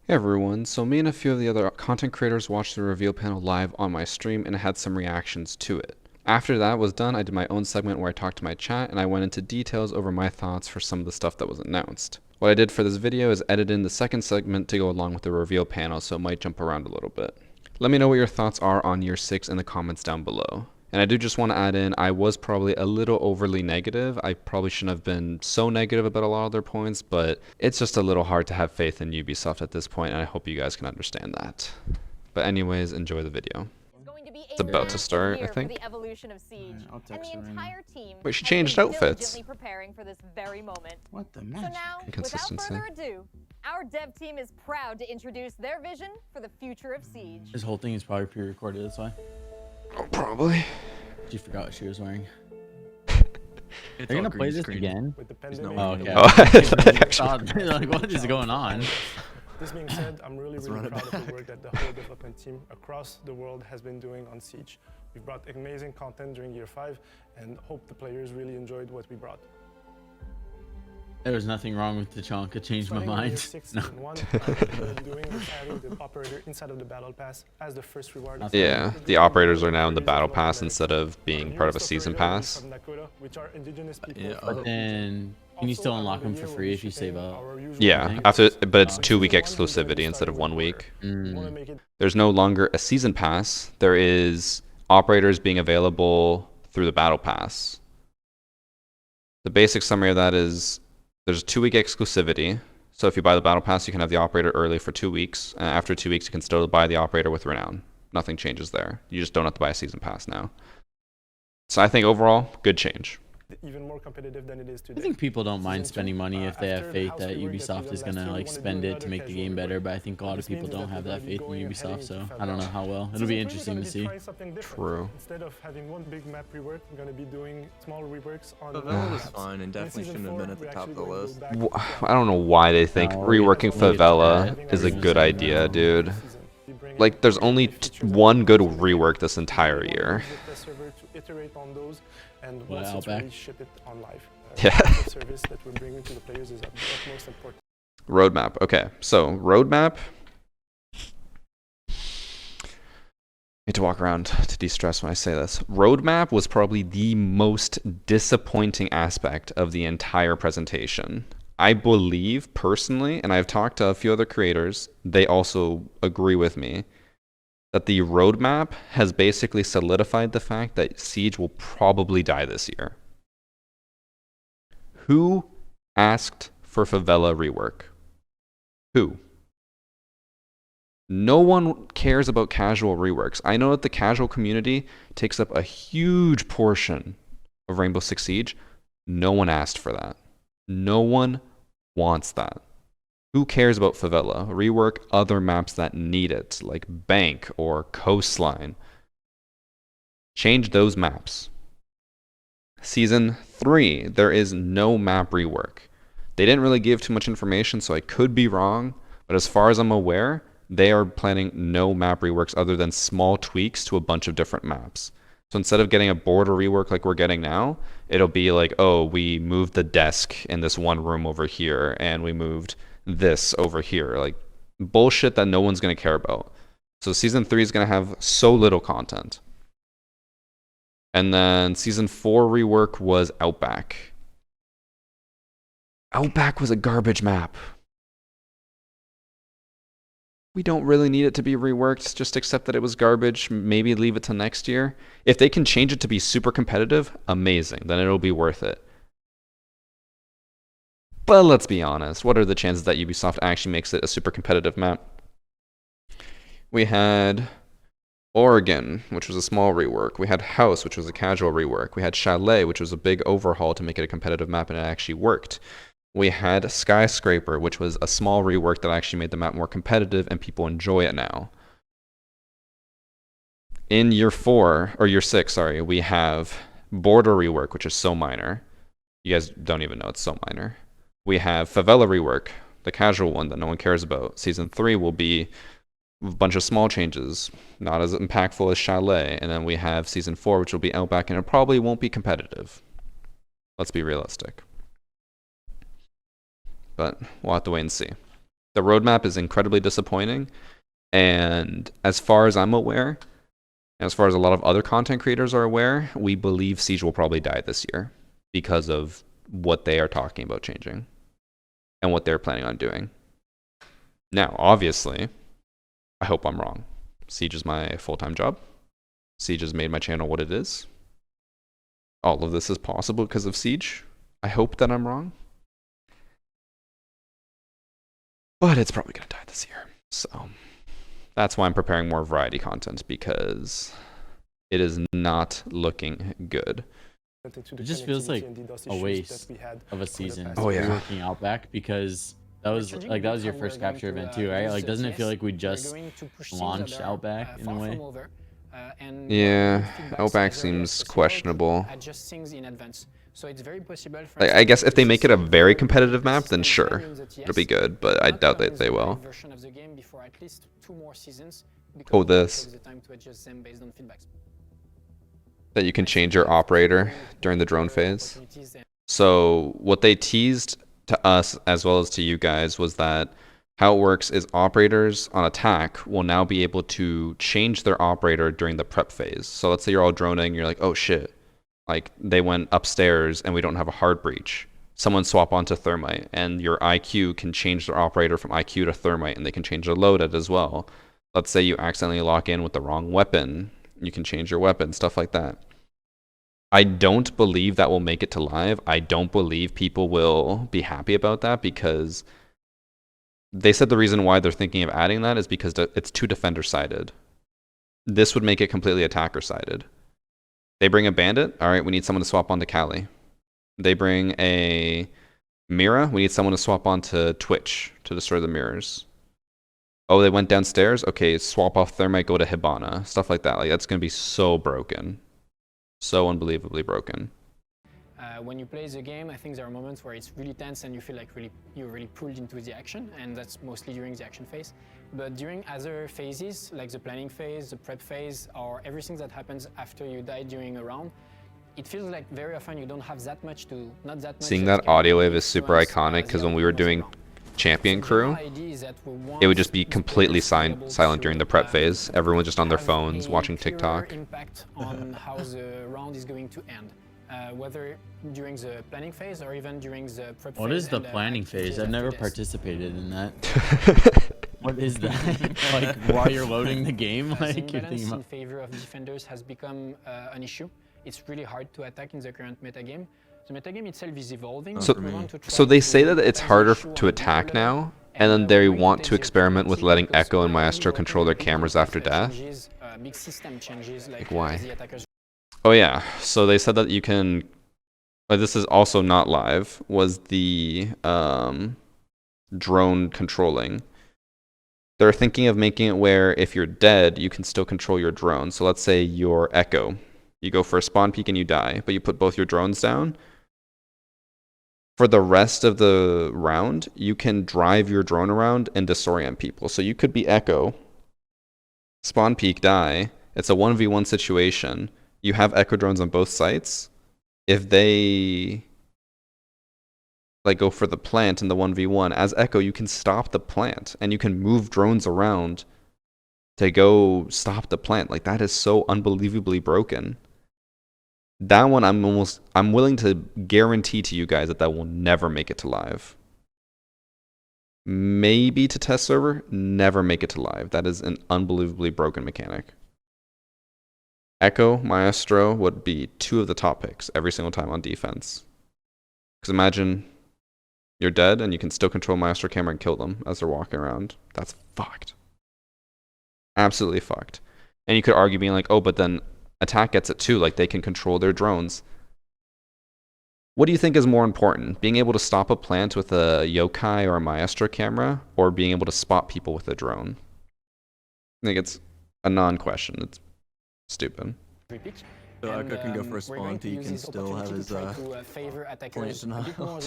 Hey everyone, so me and a few of the other content creators watched the reveal panel live on my stream and had some reactions to it. After that was done, I did my own segment where I talked to my chat and I went into details over my thoughts for some of the stuff that was announced. What I did for this video is edit in the second segment to go along with the reveal panel, so it might jump around a little bit. Let me know what your thoughts are on year 6 in the comments down below. And I do just want to add in, I was probably a little overly negative. I probably shouldn't have been so negative about a lot of their points, but it's just a little hard to have faith in Ubisoft at this point, and I hope you guys can understand that. But anyways, enjoy the video. It's about to start, I think. Wait, she changed outfits. What the magic? So now, without further ado, our dev team is proud to introduce their vision for the future of Siege. This whole thing is probably pre-recorded, that's why. Oh, probably. She forgot what she was wearing. They're gonna play this again? Oh, okay. Oh, Like, what is going on? This being said, I'm really proud of the work that the whole development team across the world has been doing on Siege. We've brought amazing content during year 5 and hope the players really enjoyed what we brought. There was nothing wrong with the chunk. It changed my mind. No. Doing is having the operator inside of the Battlepass as the first reward. Yeah, the operators are now in the Battle Pass instead of being part of a Season Pass. But then, can you still unlock them for free if you save up? Yeah, after, but it's 2-week exclusivity instead of 1 week. There's no longer a Season Pass. There is operators being available through the Battle Pass. The basic summary of that is there's a 2-week exclusivity. So if you buy the Battle Pass, you can have the operator early for 2 weeks. And after 2 weeks, you can still buy the operator with Renown. Nothing changes there. You just don't have to buy a Season Pass now. So I think overall, good change. Even more competitive than it is today. I think people don't mind spending money if they have faith that Ubisoft is gonna like spend it to make the game better, but I think a lot of people don't have that faith in Ubisoft, so I don't know how well. It'll be interesting to see. True. Instead of having one big map rework, we're gonna be doing small reworks on Favela was fine and definitely shouldn't have been at the top of the list. I don't know why they think reworking Favela is a good idea, dude. Like, there's only one good rework this entire year. And what, once it's Outback? ready, ship it on live. Yeah. The service that we're bringing to the players is most important. Roadmap. Okay, so roadmap. Need to walk around to de-stress when I say this. Roadmap was probably the most disappointing aspect of the entire presentation. I believe personally, and I've talked to a few other creators, they also agree with me, that the roadmap has basically solidified the fact that Siege will probably die this year. Who asked for Favela rework? Who? No one cares about casual reworks. I know that the casual community takes up a huge portion of Rainbow Six Siege. No one asked for that. No one wants that. Who cares about Favela? Rework other maps that need it, like Bank or Coastline. Change those maps. Season 3, there is no map rework. They didn't really give too much information, so I could be wrong, but as far as I'm aware, they are planning no map reworks other than small tweaks to a bunch of different maps. So instead of getting a border rework like we're getting now, it'll be like, oh, we moved the desk in this one room over here, and we moved this over here. Like, bullshit that no one's going to care about. So Season 3 is going to have so little content. And then Season 4 rework was Outback. Outback was a garbage map. We don't really need it to be reworked, just accept that it was garbage, maybe leave it to next year. If they can change it to be super competitive, amazing, then it'll be worth it. But let's be honest, what are the chances that Ubisoft actually makes it a super competitive map? We had Oregon, which was a small rework. We had House, which was a casual rework. We had Chalet, which was a big overhaul to make it a competitive map, and it actually worked. We had Skyscraper, which was a small rework that actually made the map more competitive, and people enjoy it now. In year 6, sorry, we have Border rework, which is so minor. You guys don't even know it's so minor. We have Favela rework, the casual one that no one cares about. Season 3 will be a bunch of small changes, not as impactful as Chalet. And then we have Season 4, which will be Outback, and it probably won't be competitive. Let's be realistic. But we'll have to wait and see. The roadmap is incredibly disappointing. And as far as I'm aware, as far as a lot of other content creators are aware, we believe Siege will probably die this year because of what they are talking about changing and what they're planning on doing. Now, obviously, I hope I'm wrong. Siege is my full-time job. Siege has made my channel what it is. All of this is possible because of Siege. I hope that I'm wrong. But it's probably going to die this year. So that's why I'm preparing more variety content, because it is not looking good. It just feels like a waste of a season. Oh, yeah. Working Outback, because that was your first capture event too, right? Like, doesn't it feel like we just launched Outback in a way? Yeah, Outback seems questionable. I guess if they make it a very competitive map, then sure, it'll be good, but I doubt that they will. Oh, this. That you can change your operator during the drone phase. So what they teased to us as well as to you guys was that how it works is operators on attack will now be able to change their operator during the prep phase. So let's say you're all droning, you're like, oh shit, like they went upstairs and we don't have a hard breach. Someone swap onto thermite, and your IQ can change their operator from IQ to thermite, and they can change their loadout as well. Let's say you accidentally lock in with the wrong weapon, you can change your weapon, stuff like that. I don't believe that will make it to live. I don't believe people will be happy about that, because they said the reason why they're thinking of adding that is because it's too defender-sided. This would make it completely attacker-sided. They bring a bandit, all right, we need someone to swap onto Kali. They bring a Mira, we need someone to swap onto Twitch to destroy the mirrors. Oh, they went downstairs? Okay, swap off Thermite, go to Hibana. Stuff like that. Like, that's going to be so broken. So unbelievably broken. When you play the game, I think there are moments where it's really tense and you feel like you're really pulled into the action, and that's mostly during the action phase. But during other phases, like the planning phase, the prep phase, or everything that happens after you die during a round, it feels like very often you don't have that much to, not that much. Seeing that audio wave is super iconic, because when we were doing Champion Crew, it would just be completely silent during the prep phase. Everyone just on their phones watching TikTok. Impact on how the round is going to end. Whether during the planning phase or even during the prep phase. What is the planning phase? I've never participated in that. What is that? Like, while you're loading the game, like, you're thinking about... in favor of defenders has become an issue. It's really hard to attack in the current metagame. The metagame itself is evolving. So they say that it's harder to attack now, and then they want to experiment with letting Echo and Maestro control their cameras after death. Like, why? Oh yeah, so they said that you can, this is also not live, was the drone controlling. They're thinking of making it where if you're dead, you can still control your drone. So let's say you're Echo. You go for a spawn peek and you die, but you put both your drones down. For the rest of the round, you can drive your drone around and disorient people. So you could be Echo, spawn peek, die. It's a 1v1 situation. You have Echo drones on both sites. If they like go for the plant in the 1v1, as Echo, you can stop the plant and you can move drones around to go stop the plant. Like, that is so unbelievably broken. That one, I'm willing to guarantee to you guys that will never make it to live. Maybe to test server, never make it to live. That is an unbelievably broken mechanic. Echo, Maestro would be two of the top picks every single time on defense. Because imagine you're dead and you can still control Maestro camera and kill them as they're walking around. That's fucked. Absolutely fucked. And you could argue being like, oh, but then attack gets it too. Like, they can control their drones. What do you think is more important? Being able to stop a plant with a yokai or a Maestro camera, or being able to spot people with a drone? I think it's a non-question. It's stupid. So Echo can go for a spawn peek and still have his plant denial.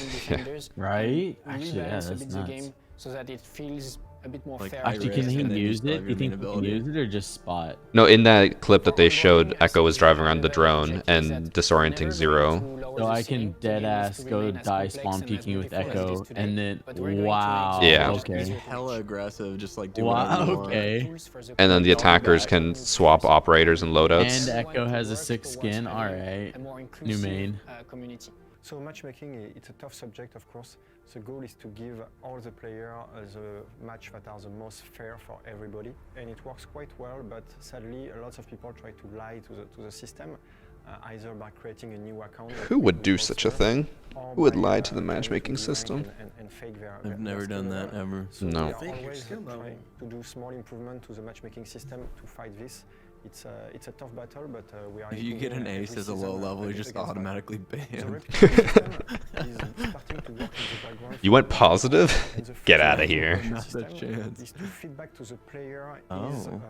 Right? Actually, yeah, that's nuts. So that it feels a bit more Like, fair. Actually, can race, he and then you use still it? have Do you your main think he can ability. use it or just spot? No, in that clip that they showed, Echo was driving around the drone and disorienting Zero. So I can dead ass go die spawn peeking with Echo, and then wow. Yeah. Okay. Hella aggressive, just like do Wow. whatever you want. Okay. And then the I'll do attackers that. can swap operators and And loadouts. Echo has a 6 skin. All right. New main. Community. So matchmaking, it's a tough subject, of course. The goal is to give all the players the match that are the most fair for everybody, and it works quite well. But sadly, lots of people try to lie to the system, either by creating a new account. Who would do such a thing? or Who would by, lie to the trying matchmaking do rank system? and fake their I've never done skill that level. ever. So No. we are Fake your always skill level. trying to do small improvement to the matchmaking system to fight this. It's a tough battle, but we are. If you get an improving ace every as a low season, level, you're against just that. automatically The banned. Repicking system is starting to work in the background. You went positive? And the Get first outta thing here. the Not a system chance. Is to feedback to the player is Oh.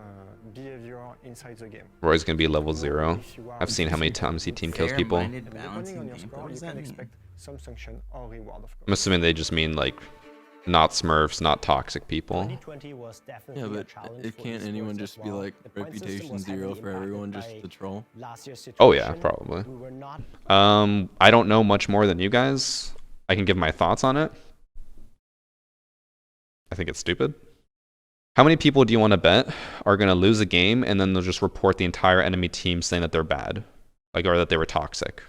behavior inside the game. Roy's gonna be level 0. If you are I've seen how many times he team kills people. I'm and depending on your score, you can expect some sanction or reward, of course. assuming they just mean like not Smurfs, not toxic people. 2020 was definitely Yeah, a but challenge it for can't esports anyone as just be well. like The point system reputation was 0 heavily for everyone impacted just by to troll? last year's Oh yeah, situation. probably. We were not I don't know much more than you guys. I can give my thoughts on it. I think it's stupid. How many people do you want to bet are going to lose a game and then they'll just report the entire enemy team saying that they're bad? Like, or that they were toxic?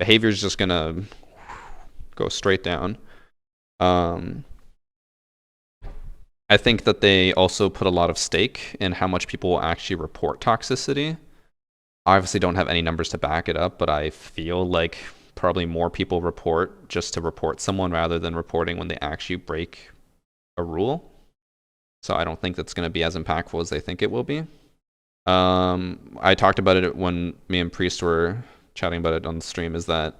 Behavior is just going to go straight down. I think that they also put a lot of stake in how much people will actually report toxicity. I obviously don't have any numbers to back it up, but I feel like probably more people report just to report someone rather than reporting when they actually break a rule. So I don't think that's going to be as impactful as they think it will be. I talked about it when me and Priest were chatting about it on the stream, is that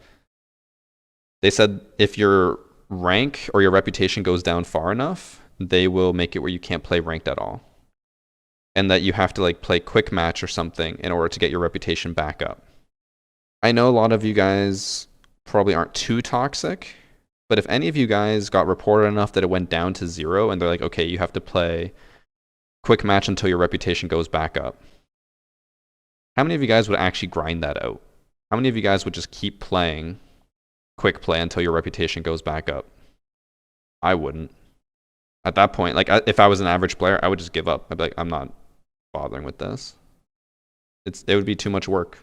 they said if your rank or your reputation goes down far enough, they will make it where you can't play ranked at all. And that you have to like play quick match or something in order to get your reputation back up. I know a lot of you guys probably aren't too toxic, but if any of you guys got reported enough that it went down to 0 and they're like, okay, you have to play quick match until your reputation goes back up. How many of you guys would actually grind that out? How many of you guys would just keep playing quick play until your reputation goes back up? I wouldn't. At that point, like if I was an average player, I would just give up. I'd be like, I'm not bothering with this. It would be too much work.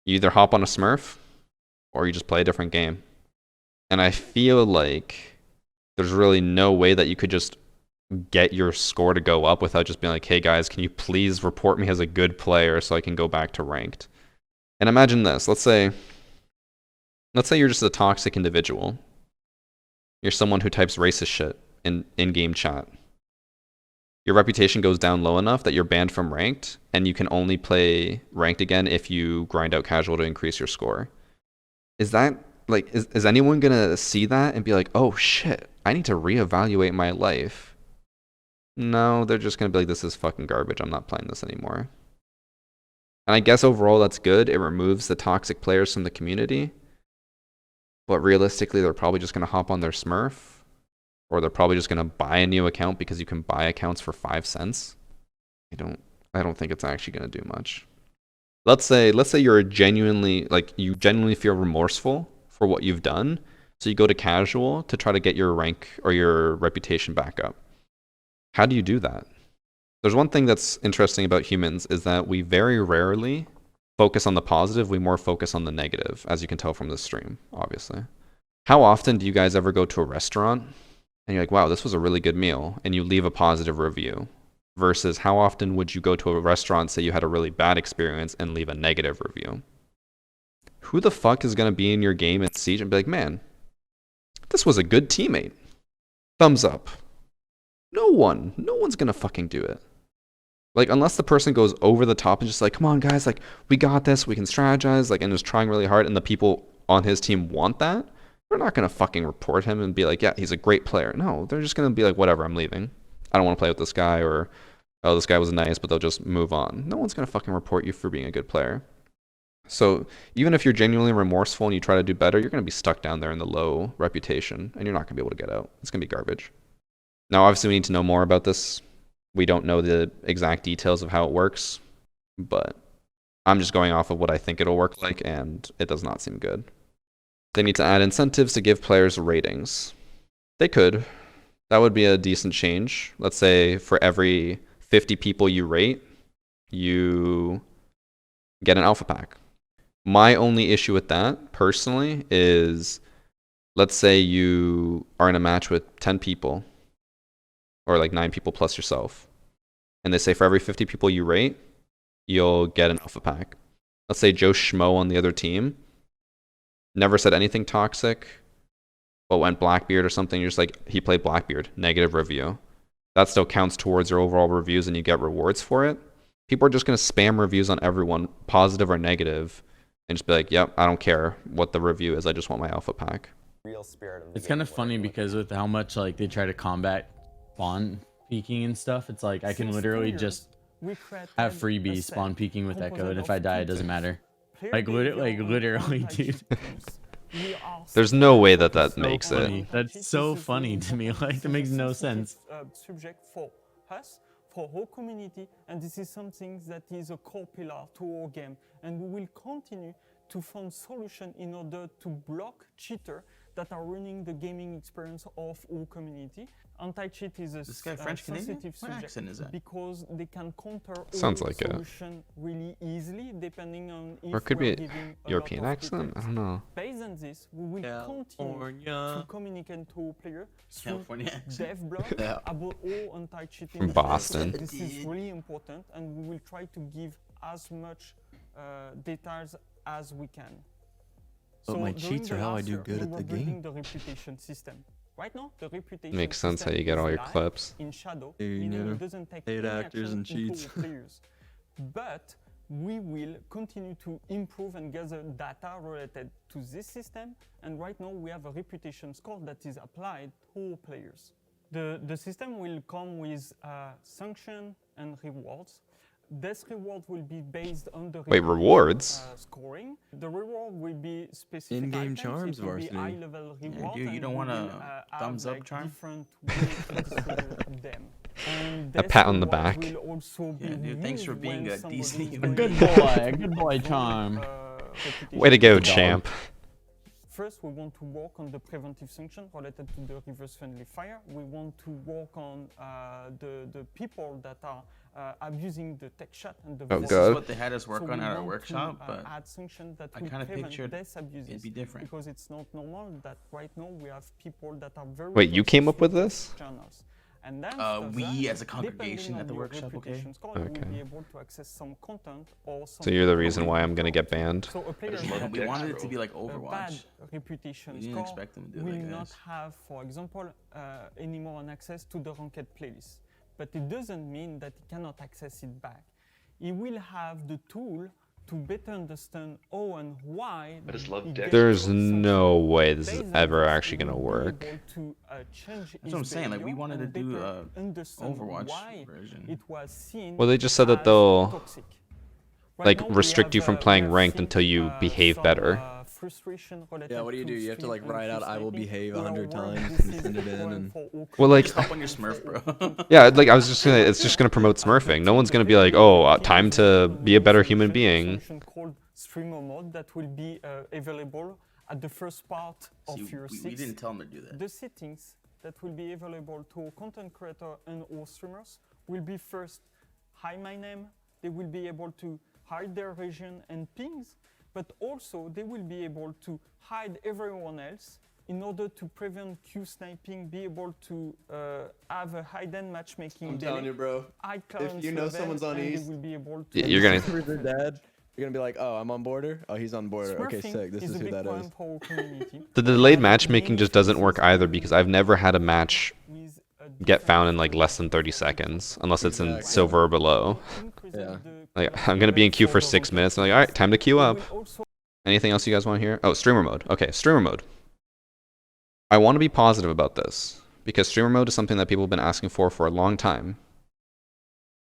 You either hop on a Smurf or you just play a different game. And I feel like there's really no way that you could just get your score to go up without just being like, hey guys, can you please report me as a good player so I can go back to ranked? And imagine this. Let's say you're just a toxic individual. You're someone who types racist shit in-game chat. Your reputation goes down low enough that you're banned from ranked, and you can only play ranked again if you grind out casual to increase your score. Is that, like, is anyone gonna see that and be like, oh shit, I need to reevaluate my life? No, they're just gonna be like, this is fucking garbage, I'm not playing this anymore. And I guess overall that's good, it removes the toxic players from the community, but realistically they're probably just gonna hop on their Smurf, or they're probably just going to buy a new account because you can buy accounts for 5 cents. I don't think it's actually going to do much. Let's say you're genuinely, like, you genuinely feel remorseful for what you've done, so you go to casual to try to get your rank or your reputation back up. How do you do that? There's one thing that's interesting about humans is that we very rarely focus on the positive, we more focus on the negative, as you can tell from this stream, obviously. How often do you guys ever go to a restaurant and you're like, wow, this was a really good meal, and you leave a positive review, versus how often would you go to a restaurant, say you had a really bad experience, and leave a negative review? Who the fuck is going to be in your game in Siege and be like, man, this was a good teammate. Thumbs up. No one's going to fucking do it. Like, unless the person goes over the top and just like, come on guys, like, we got this, we can strategize, like, and is trying really hard, and the people on his team want that, they're not going to fucking report him and be like, yeah, he's a great player. No, they're just going to be like, whatever, I'm leaving. I don't want to play with this guy, or, oh, this guy was nice, but they'll just move on. No one's going to fucking report you for being a good player. So even if you're genuinely remorseful and you try to do better, you're going to be stuck down there in the low reputation, and you're not going to be able to get out. It's going to be garbage. Now, obviously, we need to know more about this. We don't know the exact details of how it works, but I'm just going off of what I think it'll work like, and it does not seem good. They need to add incentives to give players ratings. They could. That would be a decent change. Let's say for every 50 people you rate, you get an alpha pack. My only issue with that, personally, is let's say you are in a match with 10 people, or like 9 people plus yourself, and they say for every 50 people you rate, you'll get an alpha pack. Let's say Joe Schmo on the other team never said anything toxic, but went Blackbeard or something. You're just like, he played Blackbeard, negative review. That still counts towards your overall reviews and you get rewards for it. People are just going to spam reviews on everyone, positive or negative, and just be like, yep, I don't care what the review is, I just want my alpha pack. It's kind of funny because with how much like they try to combat spawn peeking and stuff, it's like I can literally just have freebies spawn peeking with Echo, and if I die, it doesn't matter. Like literally, dude. There's no way that that makes funny. it. That's so funny to me. Like, that makes no sense. Subject for us, for our community, and this is something that is a core pillar to our game. And we will continue to find solutions in order to block cheaters that are ruining the gaming experience of our community. Anti-cheat is a sensitive subject because they can counter Sounds all like it. solution really easily, depending on if Or it could we are be giving a European lot of accent? I details. don't know. Based on this, we will continue to communicate to our players through dev blog about all anti-cheating. From Boston. This is really important, and we will try to give as much details as we can. But my during cheats the are how I last do year, good we at were the building game. the reputation system. Right now, the reputation Makes sense how system you get is all your live clips. in shadow, There you meaning go. it doesn't take Paid any actors action and into cheats. our players. But we will continue to improve and gather data related to this system. And right now, we have a reputation score that is applied to our players. The system will come with sanction and rewards. This reward will be based on the rewards? Scoring. The reward will be specific In-game items. charms, It will be Varsity. high-level reward. dude, you and don't we want a will, have, thumbs up like, charm? different ways to distribute them. And A this pat on the reward back. will also be Yeah, dude, thanks for used being when a somebody decent is human going being. to Good boy charm. reputation. Way to go, Dog. champ. First, we want to work on the preventive sanction related to the reverse friendly fire. We want to work on the people that are abusing the tech shot and the Oh, This God. is what they had us work So on we at our want workshop, to, but add sanctions that I will kind of prevent pictured this abuses it'd be different. because it's not normal that right now we have people that are very Wait, you toxic came up with to this? journals. And then we after that, as a congregation depending at the on your workshop, okay? reputation score, you will Okay. be able to access some content or some So you're the reason why I'm gonna get banned? so a player just love that we Dex, wanted it bro. to be like a bad Overwatch. reputation We didn't score expect them to do will that, not guys. have, for example, any more an access to the ranked playlist. But it doesn't mean that he cannot access it back. He will have the tool to better understand how and why. I just love he Dex, gets There's those no sanctions. way this is Based on ever this, actually he gonna will be work. able to, change That's what I'm his saying. Like, we behavior wanted to and do better understand Overwatch why version. it was seen Well, they just said that as they'll toxic. Right like now, we restrict you have, from we playing have ranked seen, until you behave some, better. frustration related Yeah, what do you to do? You have to, like, stream and write out, "I will sniping. behave We are 100 aware times," this and is send it a in, problem and- for all Well, like- Hop on your Smurf, bro. Yeah, like I was just gonna, it's just gonna promote smurfing. No one's gonna be like, oh, time to be a better human being. Solution called streamer mode that will be available at the first part of See, your we 6. didn't tell them to do that. The settings that will be available to content creator and all streamers will be first, hi my name. They will be able to hide their region and pings, but also they will be able to hide everyone else in order to prevent Q sniping, be able to have a hidden matchmaking. I'm telling you, bro. high If you know level, someone's on and they East, will be able to You're gonna- Who's their dad? You're gonna be like, "Oh, I'm on border. Oh, he's on border. Okay, Smurfing sick. This is a who big that problem is." for our community. The delayed matchmaking just doesn't work either because I've never had a match With a get different found in like less than 30 seconds, unless it's in Exactly. silver or below. increase Yeah. the Like I'm gonna be in queue for 6 minutes. And I'm like, all right, time to queue They up. will also Anything else you guys want to hear? Oh, streamer mode. Okay, streamer mode. I want to be positive about this because streamer mode is something that people have been asking for a long time,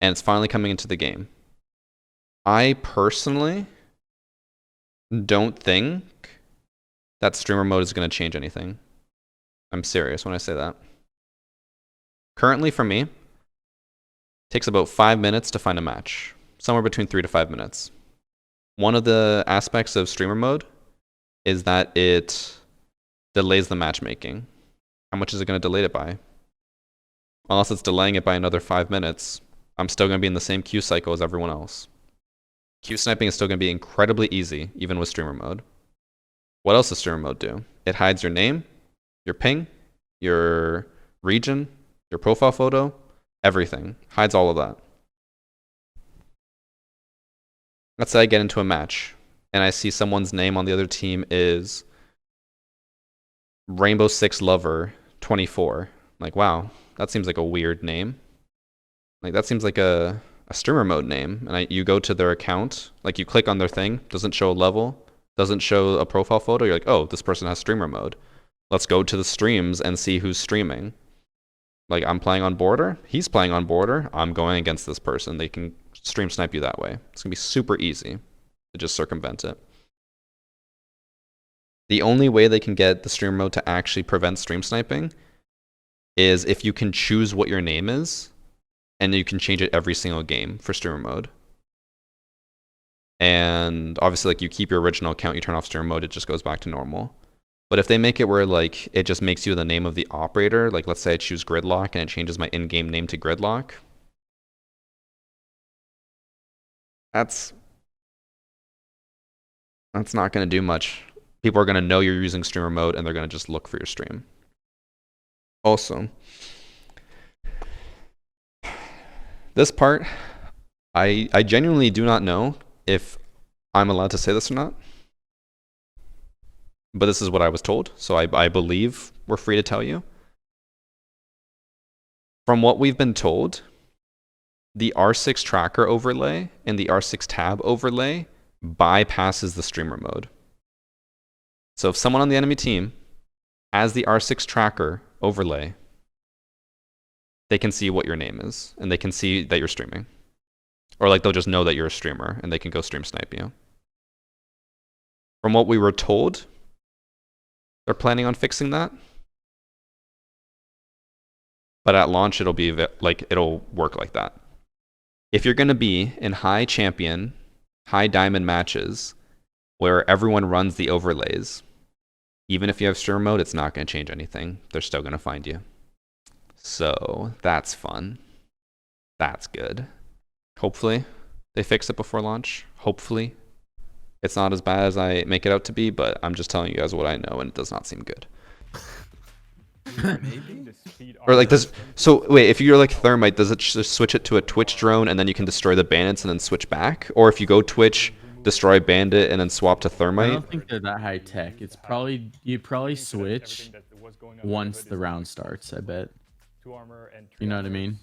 and it's finally coming into the game. I personally don't think that streamer mode is going to change anything. I'm serious when I say that. Currently for me, takes about 5 minutes to find a match. Somewhere between 3 to 5 minutes. One of the aspects of streamer mode is that it delays the matchmaking. How much is it going to delay it by? Unless it's delaying it by another 5 minutes, I'm still going to be in the same queue cycle as everyone else. Queue sniping is still going to be incredibly easy, even with streamer mode. What else does streamer mode do? It hides your name, your ping, your region, your profile photo, everything. Hides all of that. Let's say I get into a match and I see someone's name on the other team is Rainbow Six Lover 24. Like, wow, that seems like a weird name. Like, that seems like a streamer mode name. And you go to their account, like you click on their thing, doesn't show a level, doesn't show a profile photo. You're like, oh, this person has streamer mode. Let's go to the streams and see who's streaming. Like, I'm playing on border, he's playing on border, I'm going against this person. They can stream snipe you that way. It's gonna be super easy to just circumvent it. The only way they can get the streamer mode to actually prevent stream sniping is if you can choose what your name is, and you can change it every single game for streamer mode. And obviously, like, you keep your original account, you turn off streamer mode, it just goes back to normal. But if they make it where, like, it just makes you the name of the operator, like, let's say I choose Gridlock and it changes my in-game name to Gridlock, that's not going to do much. People are going to know you're using streamer mode and they're going to just look for your stream. Also, this part, I genuinely do not know if I'm allowed to say this or not. But this is what I was told, so I believe we're free to tell you. From what we've been told, the R6 tracker overlay and the R6 tab overlay bypasses the streamer mode. So if someone on the enemy team has the R6 tracker overlay, they can see what your name is, and they can see that you're streaming. Or like they'll just know that you're a streamer, and they can go stream snipe you. From what we were told, they're planning on fixing that. But at launch, it'll be like, it'll work like that. If you're going to be in high champion, high diamond matches where everyone runs the overlays, even if you have streamer mode, it's not going to change anything. They're still going to find you. So that's fun. That's good. Hopefully they fix it before launch. Hopefully. It's not as bad as I make it out to be, but I'm just telling you guys what I know, and it does not seem good. Maybe? Or like this. So wait, if you're like Thermite, does it just switch it to a Twitch drone and then you can destroy the bandits and then switch back? Or if you go Twitch, destroy bandit and then swap to Thermite? I don't think they're that high tech. It's probably, you probably switch once the round starts, I bet. You know what I mean?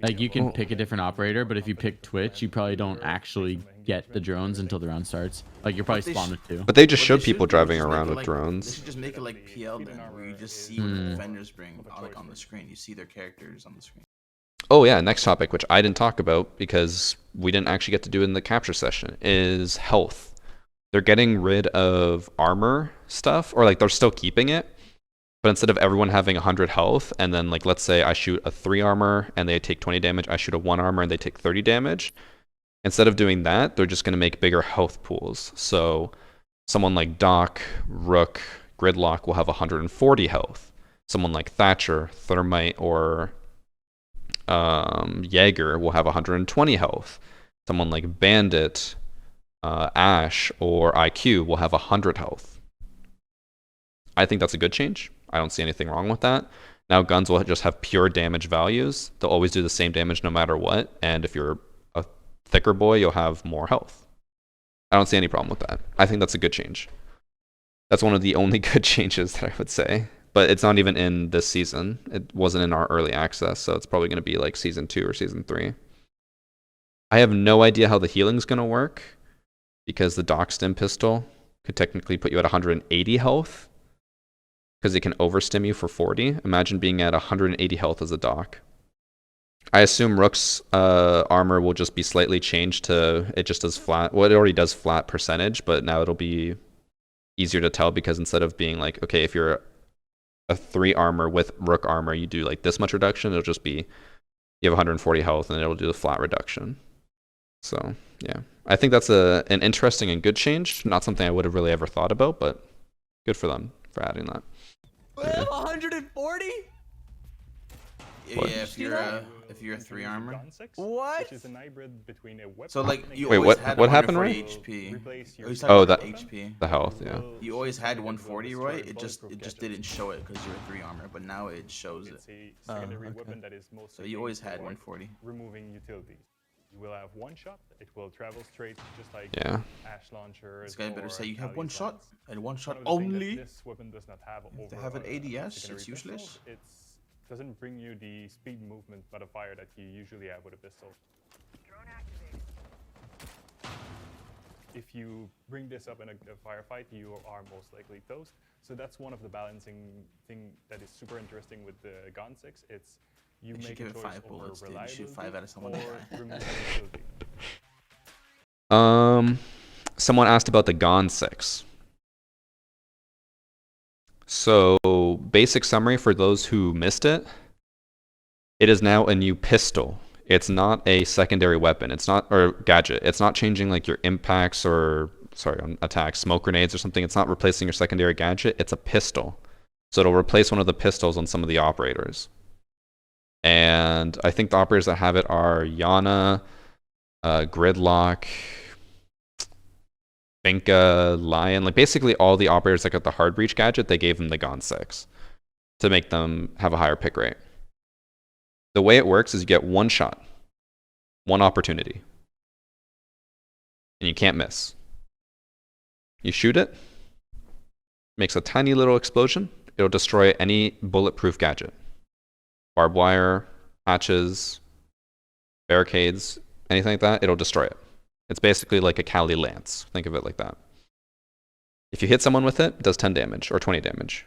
Like, you can pick a different operator, but if you pick Twitch, you probably don't actually get the drones until the round starts. Like, you're probably spawned with two. But they just showed people driving around with They drones. should just make it like PL then, where you just see what the defenders bring like on the screen. You see their characters on the screen. Oh yeah, next topic, which I didn't talk about because we didn't actually get to do it in the capture session, is health. They're getting rid of armor stuff, or like they're still keeping it. But instead of everyone having 100 health, and then like let's say I shoot a 3 armor and they take 20 damage, I shoot a 1 armor and they take 30 damage. Instead of doing that, they're just going to make bigger health pools. So someone like Doc, Rook, Gridlock will have 140 health. Someone like Thatcher, Thermite, or Jaeger will have 120 health. Someone like Bandit, Ash, or IQ will have 100 health. I think that's a good change. I don't see anything wrong with that. Now guns will just have pure damage values. They'll always do the same damage no matter what. And if you're a thicker boy, you'll have more health. I don't see any problem with that. I think that's a good change. That's one of the only good changes that I would say. But it's not even in this season. It wasn't in our early access, so it's probably going to be like Season 2 or Season 3. I have no idea how the healing's going to work, because the Doc Stim pistol could technically put you at 180 health, because it can overstim you for 40. Imagine being at 180 health as a Doc. I assume Rook's armor will just be slightly changed to, it just does flat, well, it already does flat percentage, but now it'll be easier to tell, because instead of being like, okay, if you're a 3 armor with rook armor, you do like this much reduction, it'll just be, you have 140 health and it'll do the flat reduction. So yeah, I think that's an interesting and good change. Not something I would have really ever thought about, but good for them for adding that. We have 140? Yeah, What? if you're a 3 armor. What? Which is an hybrid between a weapon So like you Wait, always what- had what happened, 140 Roy? HP. You always had Oh, 140 that- HP. The health, yeah. You always had 140, Roy. It just didn't show it because you're a 3 armor, but now it shows it. It's a secondary weapon that is most So you always had 140. removing utilities. You will have one shot. It will travel straight, just like Yeah. Ash launchers. This guy better or say you have Ali's one shot lance. and one shot One of the things that only. This weapon does not have You have to over have an a ADS, secondary it's pistol. useless. It doesn't bring you the speed movement modifier that you usually have with a pistol. If you bring this up in a firefight, you are most likely toast. So that's one of the balancing thing that is super interesting with the Gun 6. It's you You should make give a it choice 5 over bullets, dude. You reliability shoot 5 out of someone, or they die. removing utility. Someone asked about the Gon 6. So, basic summary for those who missed it. It is now a new pistol. It's not a secondary weapon. It's not, or gadget. It's not changing like your impacts or, sorry, on attacks, smoke grenades or something. It's not replacing your secondary gadget. It's a pistol. So it'll replace one of the pistols on some of the operators. And I think the operators that have it are Yana, Gridlock, Binka, Lion, like basically all the operators that got the hard breach gadget, they gave them the Gon 6 to make them have a higher pick rate. The way it works is you get one shot, one opportunity, and you can't miss. You shoot it, makes a tiny little explosion, it'll destroy any bulletproof gadget. Barbed wire, hatches, barricades, anything like that, it'll destroy it. It's basically like a Kali lance. Think of it like that. If you hit someone with it, it does 10 damage or 20 damage.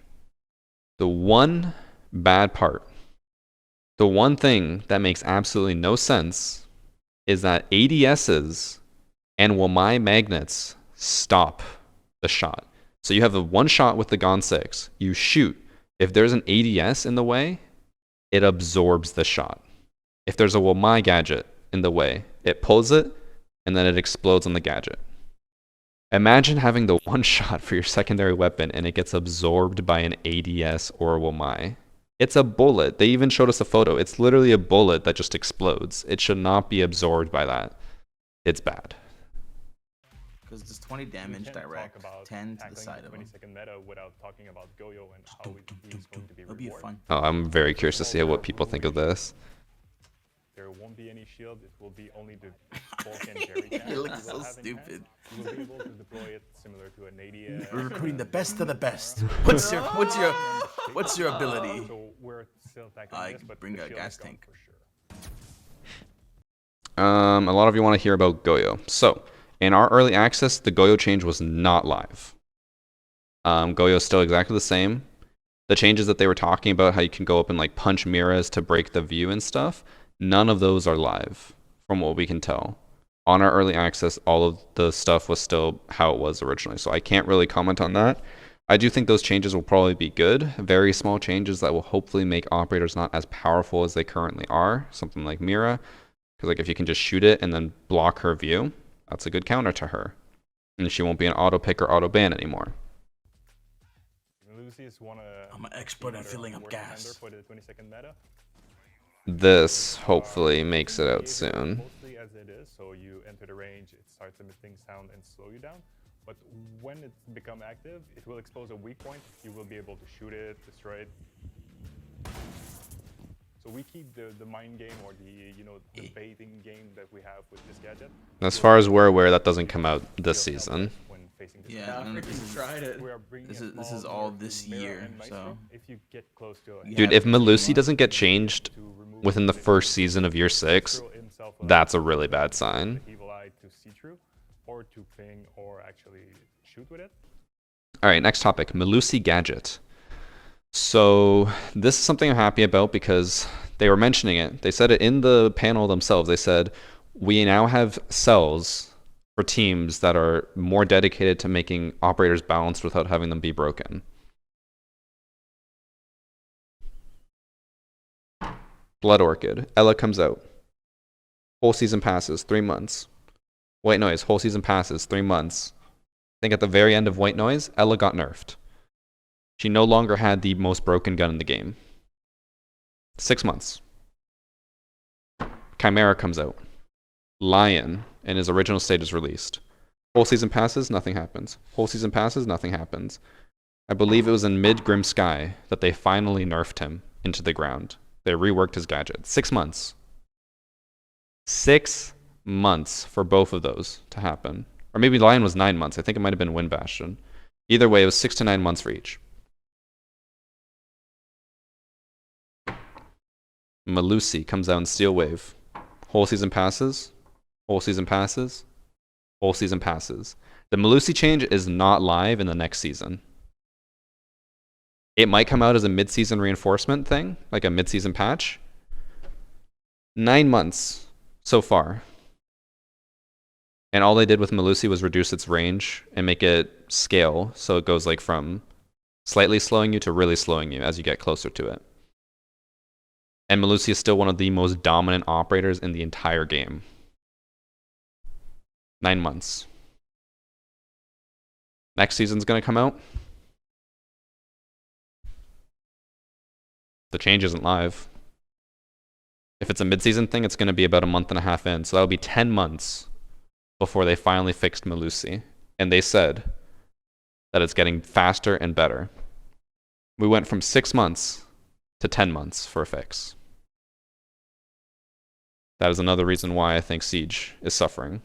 The one bad part, the one thing that makes absolutely no sense is that ADSs and Wamai magnets stop the shot. So you have the one shot with the Gon 6. You shoot. If there's an ADS in the way, it absorbs the shot. If there's a Wamai gadget in the way, it pulls it, and then it explodes on the gadget. Imagine having the one shot for your secondary weapon and it gets absorbed by an ADS or a Wamai. It's a bullet. They even showed us a photo. It's literally a bullet that just explodes. It should not be absorbed by that. It's bad. Because there's 20 damage direct, 10 to the side of him. 20-second meta without talking about Goyo and how he's going to be It'll be rewarded. fun. Oh, I'm very curious to see what people think of this. There won't be any shield. It will be only the bulk and jerry can. It looks you will so have in stupid. hand. You will be able to deploy it similar to an ADS. We're recruiting the best of the best. What's your ability? So we're still attacking I this, but bring the a shield gas is gone tank. for sure. A lot of you want to hear about Goyo. So, in our early access, the Goyo change was not live. Goyo is still exactly the same. The changes that they were talking about, how you can go up and like punch mirrors to break the view and stuff, none of those are live, from what we can tell. On our early access, all of the stuff was still how it was originally, so I can't really comment on that. I do think those changes will probably be good. Very small changes that will hopefully make operators not as powerful as they currently are. Something like Mira, because like if you can just shoot it and then block her view, that's a good counter to her. And she won't be an auto pick or auto ban anymore. Melusi is I'm an expert at filling up gas. For the 20-second meta. This hopefully makes it out soon. Mostly as it is, so you enter the range, it starts emitting sound and slow you down. But when it becomes active, it will expose a weak point. You will be able to shoot it, destroy it. So we keep the mind game or the baiting game that we have with this gadget. As far as we're aware, that doesn't come out this season. When facing this Yeah, I don't know if this is tried it. we are bringing This a is small all mirror this mirror year, and maestro. so If you get close to a Dude, if Melusi doesn't get changed within the first season of year 6, that's a really bad sign. evil eye to see through, or to ping, or actually shoot with it. All right, next topic, Melusi gadget. So this is something I'm happy about because they were mentioning it. They said it in the panel themselves. They said, we now have cells for teams that are more dedicated to making operators balanced without having them be broken. Blood Orchid. Ella comes out. Whole season passes, 3 months. White Noise, whole season passes, 3 months. I think at the very end of White Noise, Ella got nerfed. She no longer had the most broken gun in the game. 6 months. Chimera comes out. Lion in his original state is released. Whole season passes, nothing happens. Whole season passes, nothing happens. I believe it was in mid-Grim Sky that they finally nerfed him into the ground. They reworked his gadget. 6 months. 6 months for both of those to happen. Or maybe Lion was 9 months. I think it might have been Wind Bastion. Either way, it was 6 to 9 months for each. Melusi comes out in Steel Wave. Whole season passes. Whole season passes. Whole season passes. The Melusi change is not live in the next season. It might come out as a mid-season reinforcement thing, like a mid-season patch. 9 months so far. And all they did with Melusi was reduce its range and make it scale, so it goes like from slightly slowing you to really slowing you as you get closer to it. And Melusi is still one of the most dominant operators in the entire game. 9 months. Next season's gonna come out. The change isn't live. If it's a mid-season thing, it's gonna be about a month and a half in, so that'll be 10 months before they finally fixed Melusi. And they said that it's getting faster and better. We went from 6 months to 10 months for a fix. That is another reason why I think Siege is suffering.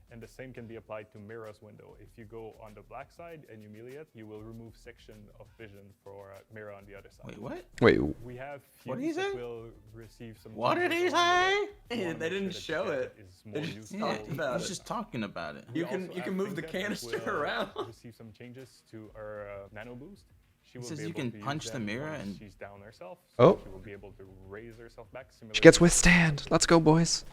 And the same can be applied to Mira's window. If you go on the black side and you melee it, you will remove section of vision for Mira on the other side. Wait, what? Wait. We have What did he say? will receive some. What did he say? They didn't show it. He's just talking about it. You can move the canister around. Receive some changes to our nano boost. He says you can punch the Mira and she's down herself. Oh. She will be able to raise herself back. She gets withstand. Let's go, boys.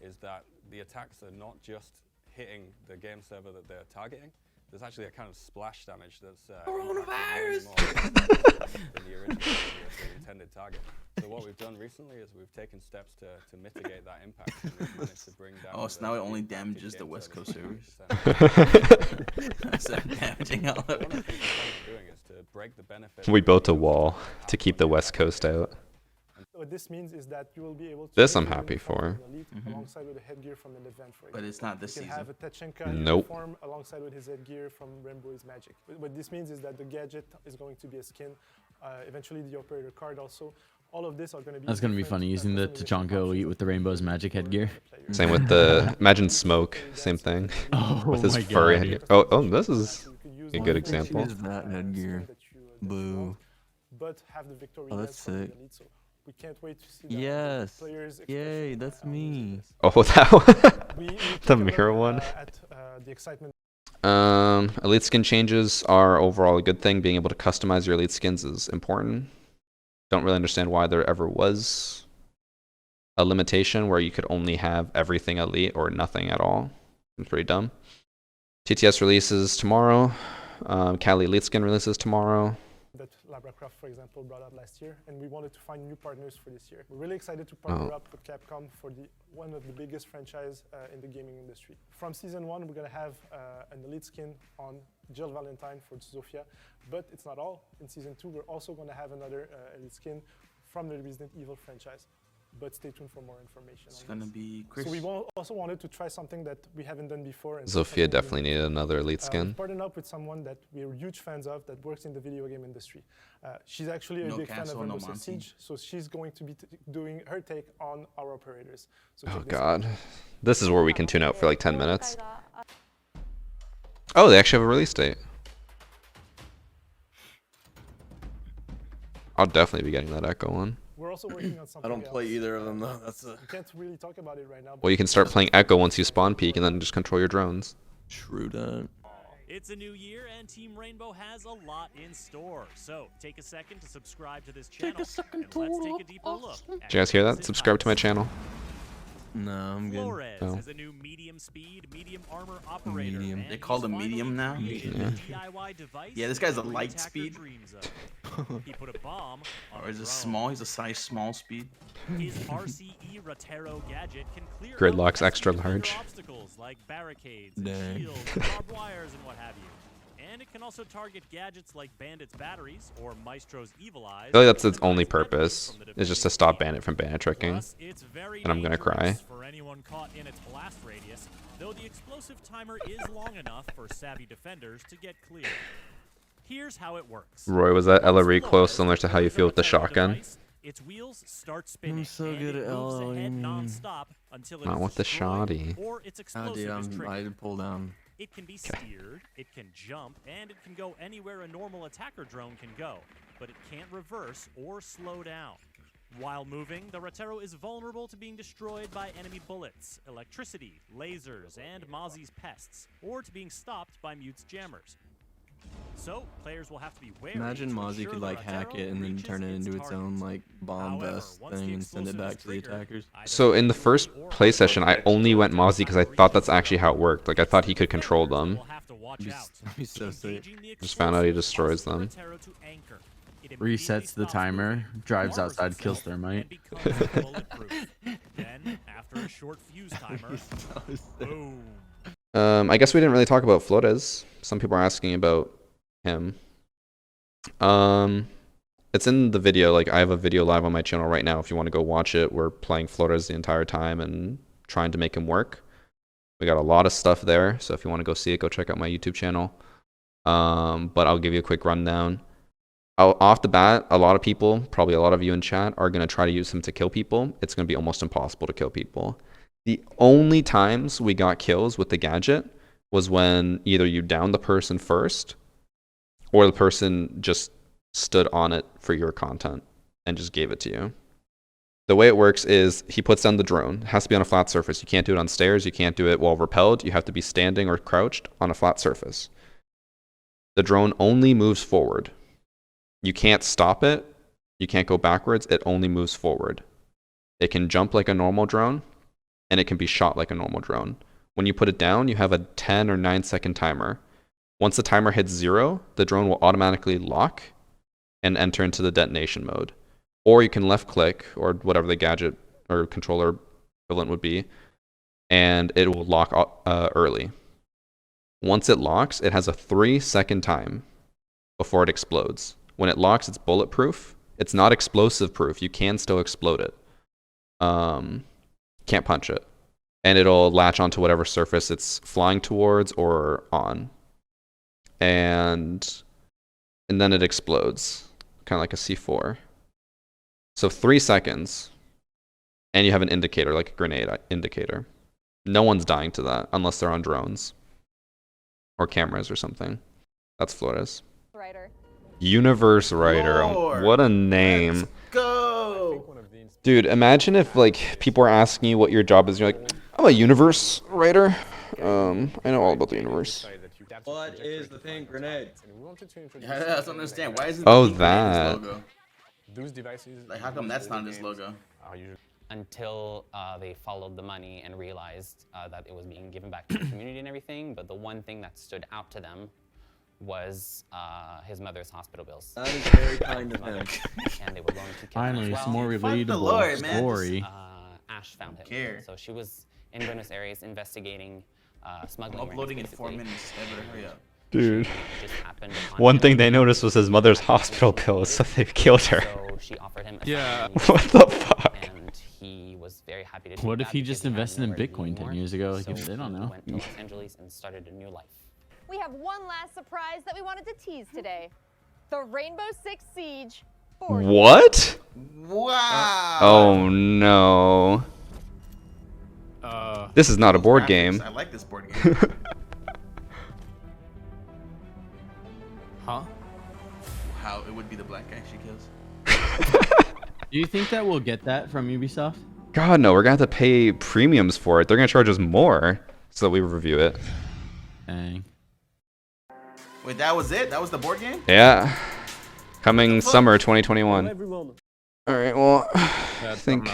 Is that the attacks are not just hitting the game server that they're targeting. There's actually a kind of splash damage that's coronavirus than the original the intended target. So what we've done recently is we've taken steps to mitigate that impact. And we've managed to bring down. Oh, so now it only damages the West Coast servers. Instead of damaging all of it. One of the things we're doing is to break the benefit. We built a wall to keep the West Coast out. What this means is that you will be able to This I'm happy for. Alongside with the headgear from the event, for example. But it's not this you can season. have a Tachenka uniform alongside with his headgear from Rainbow is Magic. What this means is that the gadget is going to be a skin. Eventually the operator card also. All of this are going to be. That's gonna be funny using the Tachanka Elite with the Rainbow's Magic headgear. Same with the Imagine Smoke, same thing. Oh, with his my furry God. headgear. Oh, this is a good example. Use that headgear. Boo. But have the victory. Oh, that's sick. We can't wait to see Yes. the players. Yay, that's me. Oh, that one. We The mirror one. At the excitement. Elite skin changes are overall a good thing. Being able to customize your elite skins is important. Don't really understand why there ever was a limitation where you could only have everything elite or nothing at all. It's pretty dumb. TTS releases tomorrow. Cali Elite skin releases tomorrow. That Labracraft, for example, brought out last year, and we wanted to find new partners for this year. We're really excited to partner up with Capcom for one of the biggest franchise in the gaming industry. From season 1, we're going to have an elite skin on Jill Valentine for Zofia, but it's not all. In season 2, we're also going to have another elite skin from the Resident Evil franchise. But stay tuned for more information. It's gonna be Chris. So we also wanted to try something that we haven't done before. And Zofia definitely needed another elite skin. Partnered up with someone that we're huge fans of that works in the video game industry. She's actually a big fan of Rainbow Six Siege, so she's going to be doing her take on our operators. So oh God, this is where we can tune out for like 10 minutes. Oh, they actually have a release date. I'll definitely be getting that Echo one. We're also working on something I don't play either of them though. That's we can't really talk about it right now. Well, you can start playing Echo once you spawn peak and then just control your drones. True that. It's a new year and Team Rainbow has a lot in store. So take a second to subscribe to this channel and let's take a deeper look. Did you guys hear that? Subscribe to my channel. No, I'm good. Flores No. is a new medium speed, medium armor operator. Medium. and They call he's him medium now? finally created Yeah. a DIY device Yeah, this guy's a every light attacker speed. dreams of. He put a bomb on Or a is it drone. small? He's a size small speed. His RCE Rotero gadget can clear out Gridlock's pesky extra defender large. obstacles like barricades, and Dang. shields, and barbed wires, and what have you. And it can also target gadgets like Bandit's batteries or Maestro's evil eyes. I feel like that's its and only minimize enemies purpose, from the is just to defending stop team. Bandit from Bandit tricking. Plus, it's very And I'm gonna cry. dangerous for anyone caught in its blast radius, though the explosive timer is long enough for savvy defenders to get clear. Here's how it works. Roy, was that Ella Once close Flores similar to how you delivers feel with the Rotero shotgun? device, its wheels start spinning. so and good it at moves ahead LOing. non-stop until it Not is with the destroyed shoddy. or its Ah, explosive dude, is I triggered. had to pull down. It can be steered, it can jump, and it can go anywhere a normal attacker drone can go, but it can't reverse or slow down. While moving, the Rotero is vulnerable to being destroyed by enemy bullets, electricity, lasers, and Mozzie's pests, or to being stopped by Mute's jammers. So, players will have to be wary. Imagine to Mozzie ensure could the like hack Rotero it and then reaches turn it into its target. own like bomb However, vest once the thing and send it explosive back is to the triggered, attackers. either So in the manually first or play by session, I only went Mozzie because I thought that's actually how it worked. Like I thought he could control them. will have to watch out. He's so sick. Engaging the Just found out he explosive destroys causes the them. Rotero to anchor. It immediately Resets the stops timer, moving, drives armors outside, kills itself, thermite. and becomes bulletproof. Then, after a short fuse timer, boom. I guess we didn't really talk about Flores. Some people are asking about him. It's in the video. Like I have a video live on my channel right now. If you want to go watch it, we're playing Flores the entire time and trying to make him work. We got a lot of stuff there, so if you want to go see it, go check out my YouTube channel. But I'll give you a quick rundown. Off the bat, a lot of people, probably a lot of you in chat, are going to try to use him to kill people. It's going to be almost impossible to kill people. The only times we got kills with the gadget was when either you downed the person first or the person just stood on it for your content and just gave it to you. The way it works is he puts down the drone. It has to be on a flat surface. You can't do it on stairs. You can't do it while repelled. You have to be standing or crouched on a flat surface. The drone only moves forward. You can't stop it. You can't go backwards. It only moves forward. It can jump like a normal drone, and it can be shot like a normal drone. When you put it down, you have a 10 or 9 second timer. Once the timer hits 0, the drone will automatically lock and enter into the detonation mode. Or you can left click, or whatever the gadget or controller equivalent would be, and it will lock early. Once it locks, it has a 3-second time before it explodes. When it locks, it's bulletproof. It's not explosive proof. You can still explode it. Can't punch it. And it'll latch onto whatever surface it's flying towards or on. And then it explodes, kind of like a C4. So 3 seconds, and you have an indicator, like a grenade indicator. No one's dying to that unless they're on drones or cameras or something. That's Flores. Writer. Universe Writer. Lord. What a name. Let's go. Dude, imagine if like people are asking you what your job is. You're like, I'm a universe writer. I know all about the universe. What is the pink grenade? Yeah, I don't understand. Why is it Oh, the pink grenade in his that. logo? Those devices. Like, how come that's not in his logo? Until they followed the money and realized that it was being given back to the community and everything. But the one thing that stood out to them was his mother's hospital bills. That is very kind of him. And they were going to kill him Finally, as some well. more Fuck the relatable Lord, man. story. Ash found him. Care. So she was in Buenos Aires investigating smuggling. rings, Uploading in 4 basically. minutes. Ever hurry up. Dude. Just happened upon One him. thing they noticed was his mother's hospital bills, so they killed her. So she offered him a Yeah. What the fuck? and he was very happy to take What if that he because just had invested in nowhere to be Bitcoin 10 anymore. years ago? Like, So they don't he know. went to Los Angeles and started a new life. We have one last surprise that we wanted to tease today. The Rainbow Six Siege board game. What? Wow. Oh no. This is not a board game. I like this board game. Huh? How it would be the black guy she kills. Do you think that we'll get that from Ubisoft? God no, we're gonna have to pay premiums for it. They're gonna charge us more so that we review it. Dang. Wait, that was it? That was the board game? Yeah. Coming summer 2021. Alright, well, I think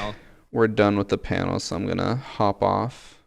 we're done with the panel, so I'm gonna hop off.